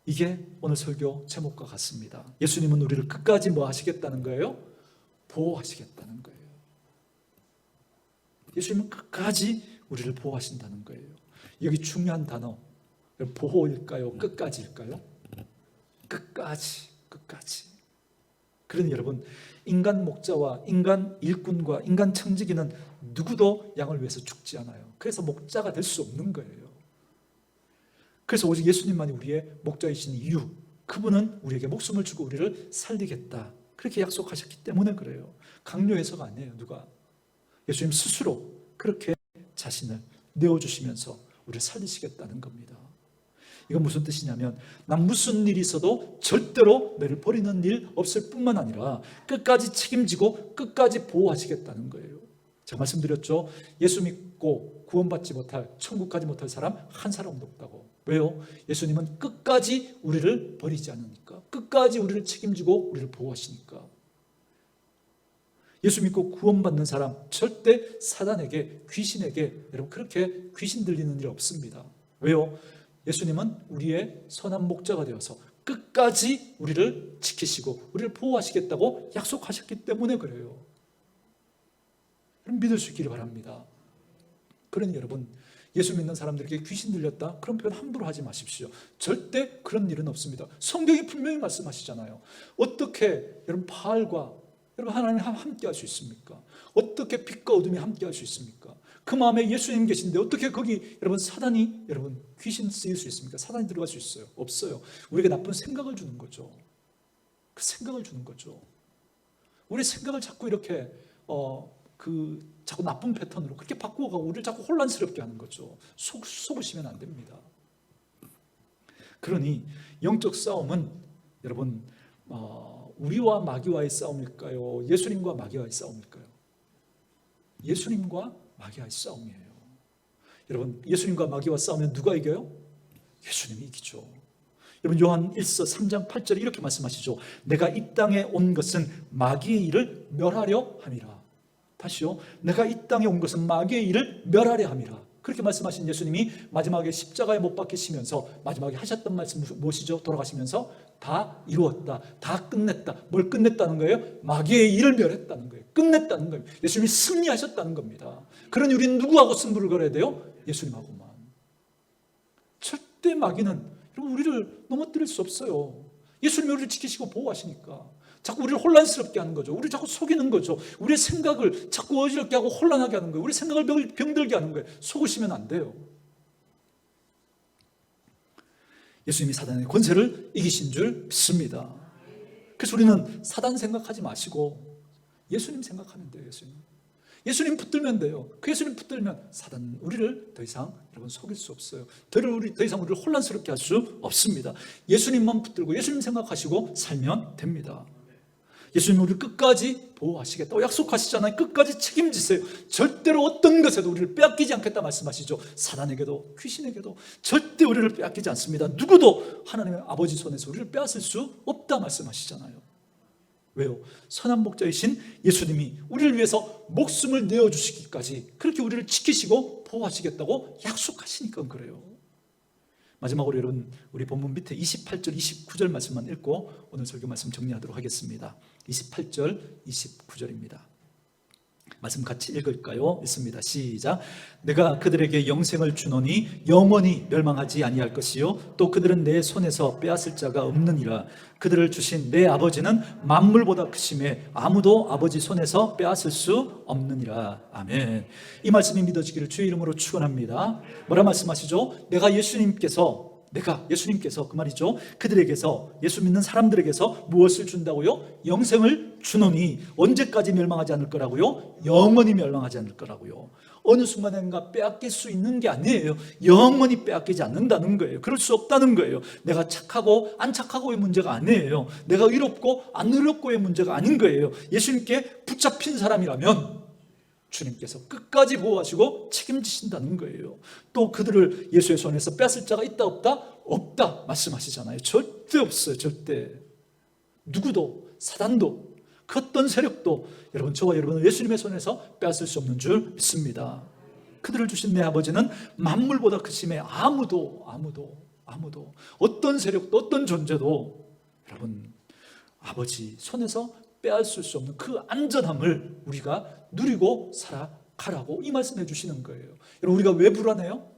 이게 오늘 설교 제목과 같습니다. 예수님은 우리를 끝까지 뭐 하시겠다는 거예요? 보호하시겠다는 거예요. 예수님은 끝까지 우리를 보호하신다는 거예요. 여기 중요한 단어 보호일까요? 끝까지일까요? 끝까지. 그러니 여러분 인간 목자와 인간 일꾼과 인간 청지기는 누구도 양을 위해서 죽지 않아요. 그래서 목자가 될 수 없는 거예요. 그래서 오직 예수님만이 우리의 목자이신 이유, 그분은 우리에게 목숨을 주고 우리를 살리겠다 그렇게 약속하셨기 때문에 그래요. 강요해서가 아니에요. 누가? 예수님 스스로 그렇게 자신을 내어주시면서 우리를 살리시겠다는 겁니다. 이건 무슨 뜻이냐면 난 무슨 일이 있어도 절대로 너를 버리는 일 없을 뿐만 아니라 끝까지 책임지고 끝까지 보호하시겠다는 거예요. 제가 말씀드렸죠. 예수 믿고 구원받지 못할, 천국 가지 못할 사람 한 사람도 없다고. 왜요? 예수님은 끝까지 우리를 버리지 않으니까. 끝까지 우리를 책임지고 우리를 보호하시니까. 예수 믿고 구원받는 사람 절대 사단에게, 귀신에게 여러분 그렇게 귀신 들리는 일 없습니다. 왜요? 예수님은 우리의 선한 목자가 되어서 끝까지 우리를 지키시고 우리를 보호하시겠다고 약속하셨기 때문에 그래요. 여러분 믿을 수 있기를 바랍니다. 그러니 여러분, 예수 믿는 사람들에게 귀신 들렸다? 그런 표현 함부로 하지 마십시오. 절대 그런 일은 없습니다. 성경이 분명히 말씀하시잖아요. 어떻게 여러분 바알과 여러분 하나님 함께 할 수 있습니까? 어떻게 빛과 어둠이 함께 할 수 있습니까? 그 마음에 예수님 계신데 어떻게 거기 여러분 사단이 여러분 귀신 쓰일 수 있습니까? 사단이 들어갈 수 있어요? 없어요. 우리에게 나쁜 생각을 주는 거죠. 그 생각을 주는 거죠. 우리 생각을 자꾸 이렇게 자꾸 나쁜 패턴으로 그렇게 바꾸어가고 우리를 자꾸 혼란스럽게 하는 거죠. 속으시면 안 됩니다. 그러니 영적 싸움은 여러분 우리와 마귀와의 싸움일까요? 예수님과 마귀와의 싸움일까요? 예수님과 마귀와의 싸움이에요. 여러분, 예수님과 마귀와 싸우면 누가 이겨요? 예수님이 이기죠. 여러분, 요한 1서 3장 8절에 이렇게 말씀하시죠. 내가 이 땅에 온 것은 마귀의 일을 멸하려 함이라. 다시요. 내가 이 땅에 온 것은 마귀의 일을 멸하려 함이라. 그렇게 말씀하신 예수님이 마지막에 십자가에 못 박히시면서 마지막에 하셨던 말씀 무엇이죠? 돌아가시면서 다 이루었다, 다 끝냈다. 뭘 끝냈다는 거예요? 마귀의 일을 멸했다는 거예요. 끝냈다는 거예요. 예수님이 승리하셨다는 겁니다. 그러니 우리는 누구하고 승부를 걸어야 돼요? 예수님하고만. 절대 마귀는 여러분 우리를 넘어뜨릴 수 없어요. 예수님이 우리를 지키시고 보호하시니까. 자꾸 우리를 혼란스럽게 하는 거죠. 우리를 자꾸 속이는 거죠. 우리의 생각을 자꾸 어지럽게 하고 혼란하게 하는 거예요. 우리 생각을 병들게 하는 거예요. 속으시면 안 돼요. 예수님이 사단의 권세를 이기신 줄 믿습니다. 그래서 우리는 사단 생각하지 마시고 예수님 생각하면 돼요. 예수님 붙들면 돼요. 그 예수님 붙들면 사단 우리를 더 이상 여러분 속일 수 없어요. 더 이상 우리를 혼란스럽게 할 수 없습니다. 예수님만 붙들고 예수님 생각하시고 살면 됩니다. 예수님 우리를 끝까지 보호하시겠다고 약속하시잖아요. 끝까지 책임지세요. 절대로 어떤 것에도 우리를 빼앗기지 않겠다 말씀하시죠. 사단에게도 귀신에게도 절대 우리를 빼앗기지 않습니다. 누구도 하나님의 아버지 손에서 우리를 빼앗을 수 없다 말씀하시잖아요. 왜요? 선한 목자이신 예수님이 우리를 위해서 목숨을 내어주시기까지 그렇게 우리를 지키시고 보호하시겠다고 약속하시니까 그래요. 마지막으로 여러분 우리 본문 밑에 28절 29절 말씀만 읽고 오늘 설교 말씀 정리하도록 하겠습니다. 28절 29절입니다. 말씀 같이 읽을까요? 읽습니다. 시작. 내가 그들에게 영생을 주노니 영원히 멸망하지 아니할 것이요 또 그들은 내 손에서 빼앗을 자가 없느니라. 그들을 주신 내 아버지는 만물보다 크심에 아무도 아버지 손에서 빼앗을 수 없느니라. 아멘. 이 말씀이 믿어지기를 주의 이름으로 축원합니다. 뭐라 말씀하시죠? 예수님께서 그 말이죠. 그들에게서 예수 믿는 사람들에게서 무엇을 준다고요? 영생을 주노니 언제까지 멸망하지 않을 거라고요? 영원히 멸망하지 않을 거라고요. 어느 순간인가 빼앗길 수 있는 게 아니에요. 영원히 빼앗기지 않는다는 거예요. 그럴 수 없다는 거예요. 내가 착하고 안 착하고의 문제가 아니에요. 내가 의롭고 안 의롭고의 문제가 아닌 거예요. 예수님께 붙잡힌 사람이라면 주님께서 끝까지 보호하시고 책임지신다는 거예요. 또 그들을 예수의 손에서 뺏을 자가 있다 없다? 없다 말씀하시잖아요. 절대 없어요. 절대. 누구도 사단도 그 어떤 세력도 여러분 저와 여러분은 예수님의 손에서 빼앗을 수 없는 줄 믿습니다. 그들을 주신 내 아버지는 만물보다 크심에 아무도 어떤 세력도 어떤 존재도 여러분 아버지 손에서 빼앗을 수 없는 그 안전함을 우리가 누리고 살아가라고 이 말씀해 주시는 거예요. 여러분 우리가 왜 불안해요?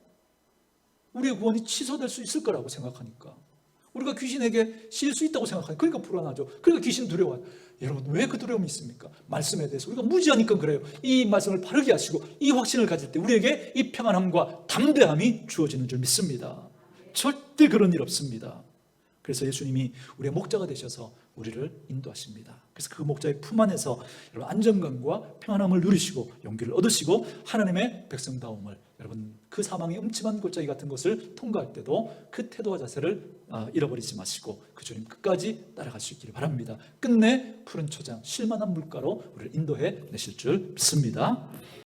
우리의 구원이 취소될 수 있을 거라고 생각하니까. 우리가 귀신에게 씌일 수 있다고 생각하니까 그러니까 불안하죠. 그러니까 귀신 두려워요. 여러분 왜 그 두려움이 있습니까? 말씀에 대해서 우리가 무지하니까 그래요. 이 말씀을 바르게 하시고 이 확신을 가질 때 우리에게 이 평안함과 담대함이 주어지는 줄 믿습니다. 절대 그런 일 없습니다. 그래서 예수님이 우리의 목자가 되셔서 우리를 인도하십니다. 그래서 그 목자의 품 안에서 여러분 안정감과 평안함을 누리시고 용기를 얻으시고 하나님의 백성다움을 여러분 그 사망의 음침한 골짜기 같은 것을 통과할 때도 그 태도와 자세를 잃어버리지 마시고 그 주님 끝까지 따라갈 수 있기를 바랍니다. 끝내 푸른 초장 쉴만한 물가로 우리를 인도해 내실 줄 믿습니다.